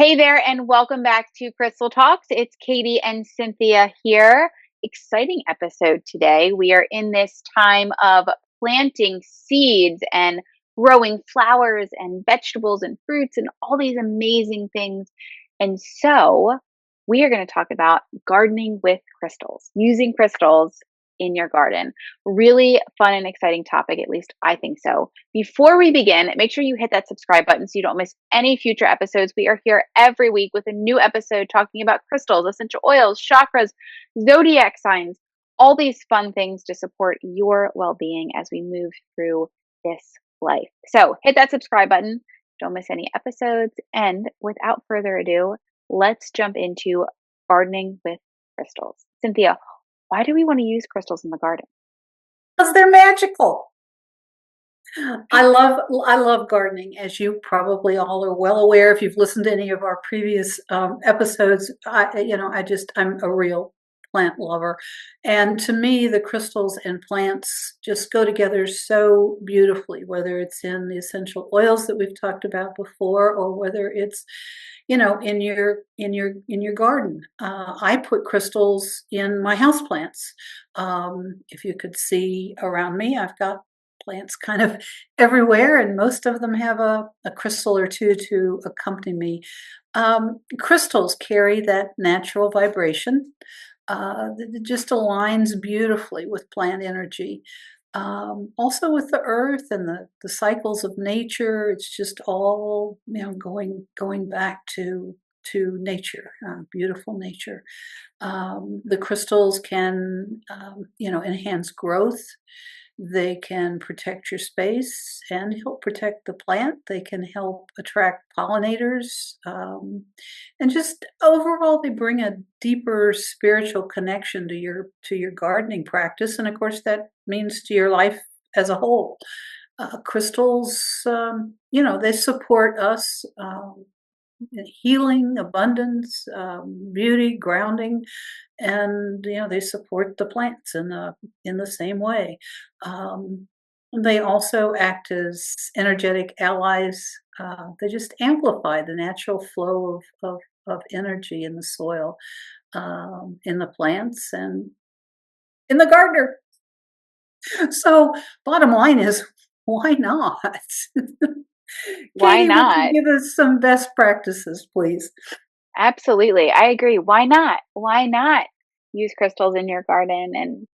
Hey there, and welcome back to Crystal Talks. It's Katie and Cynthia here. Exciting episode today. We are in this time of planting seeds and growing flowers and vegetables and fruits and all these amazing things. And so, we are going to talk about gardening with crystals, using crystals in your garden. Really fun and exciting topic, at least I think so. Before we begin, make sure you hit that subscribe button so you don't miss any future episodes. We are here every week with a new episode talking about crystals, essential oils, chakras, zodiac signs, all these fun things to support your well being as we move through this life. So hit that subscribe button. Don't miss any episodes. And without further ado, let's jump into gardening with crystals. Cynthia, why do we want to use crystals in the garden? Because they're magical. I love gardening, as you probably all are well aware. If you've listened to any of our previous episodes, I'm a real plant lover, and to me, the crystals and plants just go together so beautifully. Whether it's in the essential oils that we've talked about before, or whether it's in your garden. I put crystals in my house plants. If you could see around me, I've got plants kind of everywhere, and most of them have a crystal or two to accompany me. Crystals carry that natural vibration that just aligns beautifully with plant energy. Also with the earth and the cycles of nature, it's just all going back to nature, beautiful nature. The crystals can enhance growth. They can protect your space and help protect the plant. They can help attract pollinators. And just overall, they bring a deeper spiritual connection to your gardening practice. And of course, that means to your life as a whole. Crystals, they support us healing, abundance, beauty, grounding, and they support the plants in the same way. Um, they also act as energetic allies. They just amplify the natural flow of energy in the soil, in the plants, and in the gardener. So, bottom line is, why not? Why Katie, would you not? give us some best practices, please? Absolutely. I agree. Why not? Why not use crystals in your garden and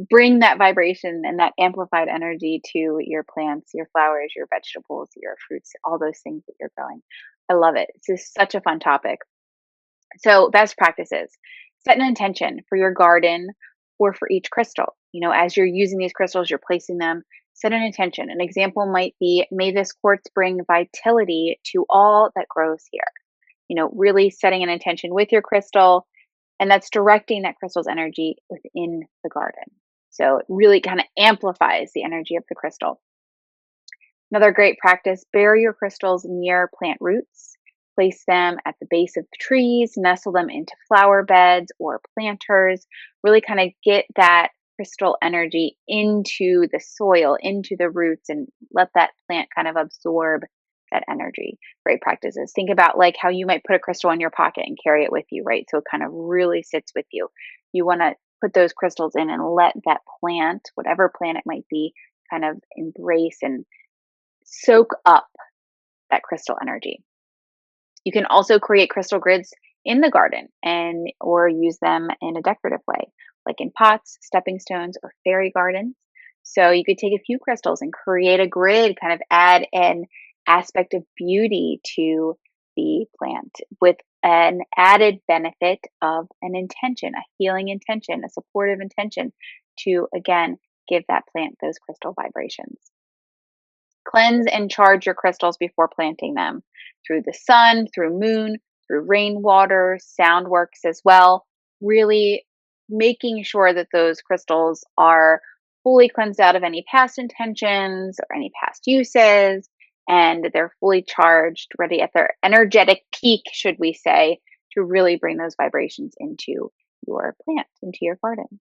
bring that vibration and that amplified energy to your plants, your flowers, your vegetables, your fruits, all those things that you're growing? I love it. This is such a fun topic. So, best practices: set an intention for your garden or for each crystal. As you're using these crystals, you're placing them, set an intention. An example might be, may this quartz bring vitality to all that grows here. Really setting an intention with your crystal, and that's directing that crystal's energy within the garden. So it really kind of amplifies the energy of the crystal. Another great practice: bury your crystals near plant roots. Place them at the base of trees, nestle them into flower beds or planters. Really kind of get that crystal energy into the soil, into the roots, and let that plant kind of absorb that energy. Great practices. Think about like how you might put a crystal in your pocket and carry it with you, right? So it kind of really sits with you. You want to put those crystals in and let that plant, whatever plant it might be, kind of embrace and soak up that crystal energy. You can also create crystal grids in the garden and or use them in a decorative way, like in pots, stepping stones, or fairy gardens. So you could take a few crystals and create a grid, kind of add an aspect of beauty to the plant with an added benefit of an intention, a healing intention, a supportive intention to again give that plant those crystal vibrations. Cleanse and charge your crystals before planting them through the sun, through moon, through rainwater, sound works as well. Really making sure that those crystals are fully cleansed out of any past intentions or any past uses, and they're fully charged, ready at their energetic peak, should we say, to really bring those vibrations into your plant, into your garden.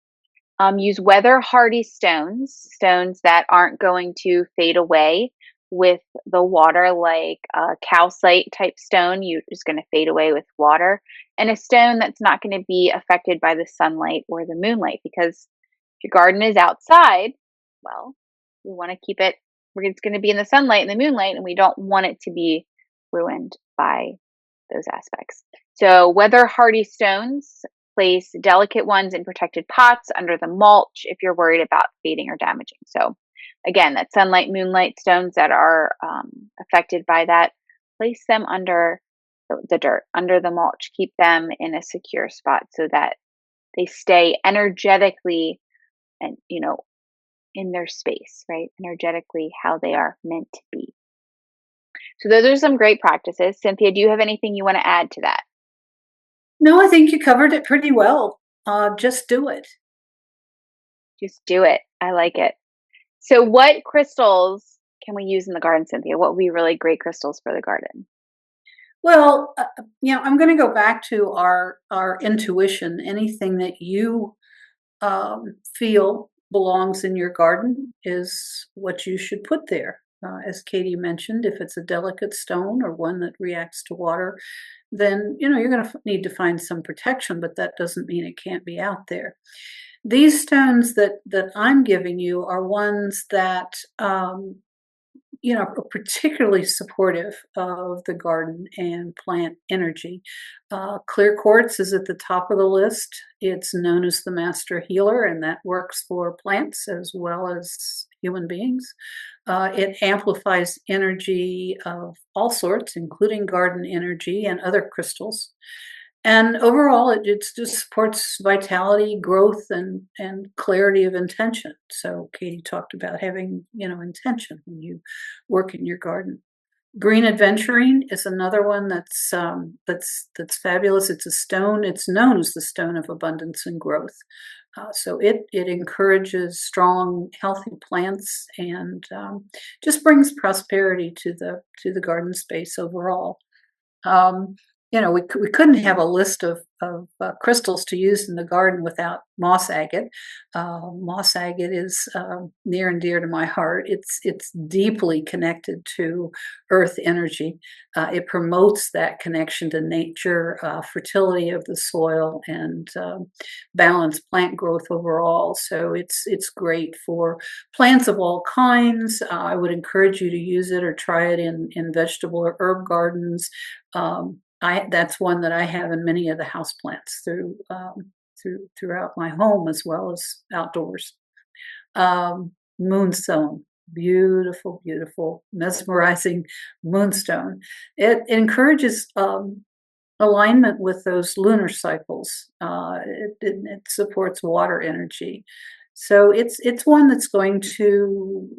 Use weather hardy stones, stones that aren't going to fade away with the water, like a calcite type stone, you is going to fade away with water, and a stone that's not going to be affected by the sunlight or the moonlight. Because if your garden is outside, well, we want to keep it where it's going to be in the sunlight and the moonlight, and we don't want it to be ruined by those aspects. So, weather hardy stones, place delicate ones in protected pots under the mulch if you're worried about fading or damaging. So, again, that sunlight, moonlight stones that are affected by that, place them under the dirt, under the mulch. Keep them in a secure spot so that they stay energetically and, in their space, right? Energetically how they are meant to be. So those are some great practices. Cynthia, do you have anything you want to add to that? No, I think you covered it pretty well. Just do it. Just do it. I like it. So what crystals can we use in the garden, Cynthia? What would be really great crystals for the garden? Well, I'm going to go back to our intuition. Anything that you feel belongs in your garden is what you should put there. As Katie mentioned, if it's a delicate stone or one that reacts to water, then you're going to need to find some protection, but that doesn't mean it can't be out there. These stones that I'm giving you are ones that are particularly supportive of the garden and plant energy. Clear Quartz is at the top of the list. It's known as the master healer, and that works for plants as well as human beings. It amplifies energy of all sorts, including garden energy and other crystals. And overall, it just supports vitality, growth, and clarity of intention. So Katie talked about having, intention when you work in your garden. Green Aventurine is another one that's fabulous. It's a stone. It's known as the stone of abundance and growth. So it encourages strong, healthy plants and just brings prosperity to the garden space overall. Um, we couldn't have a list of crystals to use in the garden without moss agate. Moss agate is near and dear to my heart. It's deeply connected to earth energy. It promotes that connection to nature, fertility of the soil, and balanced plant growth overall. So it's great for plants of all kinds. I would encourage you to use it or try it in vegetable or herb gardens. That's one that I have in many of the houseplants throughout my home as well as outdoors. Moonstone, beautiful, beautiful, mesmerizing moonstone. It encourages alignment with those lunar cycles. It supports water energy. So it's one that's going to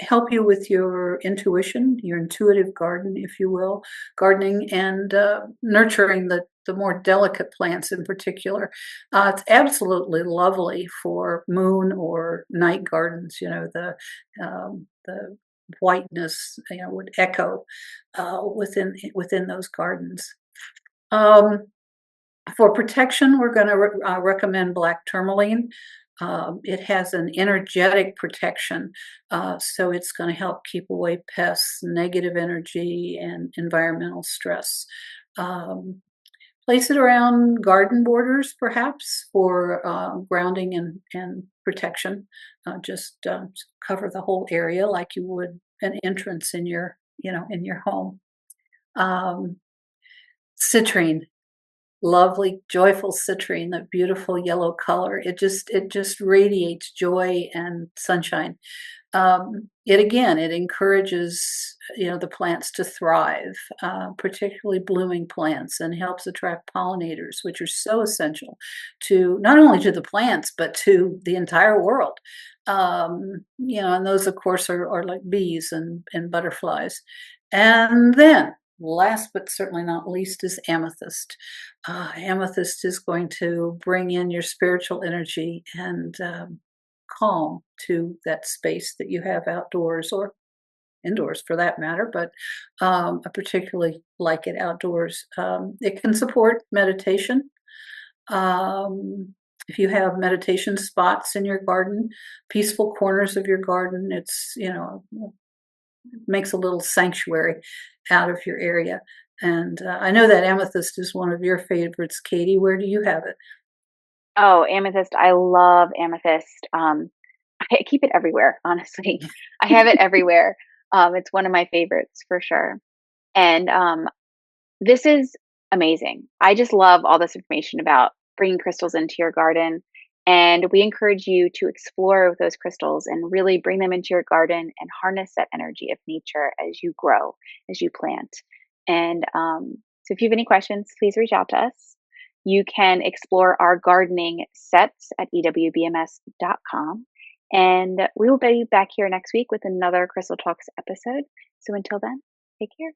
help you with your intuition, your intuitive garden, if you will, gardening and nurturing the more delicate plants in particular. It's absolutely lovely for moon or night gardens. The whiteness would echo within those gardens. Um, for protection, we're going to recommend black tourmaline. It has an energetic protection, so it's going to help keep away pests, negative energy, and environmental stress. Place it around garden borders, perhaps, for grounding and protection. Just cover the whole area like you would an entrance in your home. Citrine, lovely, joyful citrine, that beautiful yellow color. It just radiates joy and sunshine. It encourages the plants to thrive, particularly blooming plants, and helps attract pollinators, which are so essential to not only to the plants but to the entire world. And those, of course, are like bees and butterflies. And then, last but certainly not least, is amethyst. Amethyst is going to bring in your spiritual energy and calm to that space that you have outdoors or indoors for that matter, but I particularly like it outdoors. It can support meditation. If you have meditation spots in your garden, peaceful corners of your garden, it's makes a little sanctuary out of your area. And I know that amethyst is one of your favorites, Katie. Where do you have it? Oh, amethyst. I love amethyst. I keep it everywhere, honestly. I have it everywhere. It's one of my favorites for sure. And this is amazing. I just love all this information about bringing crystals into your garden. And we encourage you to explore those crystals and really bring them into your garden and harness that energy of nature as you grow, as you plant. And so if you have any questions, please reach out to us. You can explore our gardening sets at ewbms.com. And we will be back here next week with another Crystal Talks episode. So until then, take care.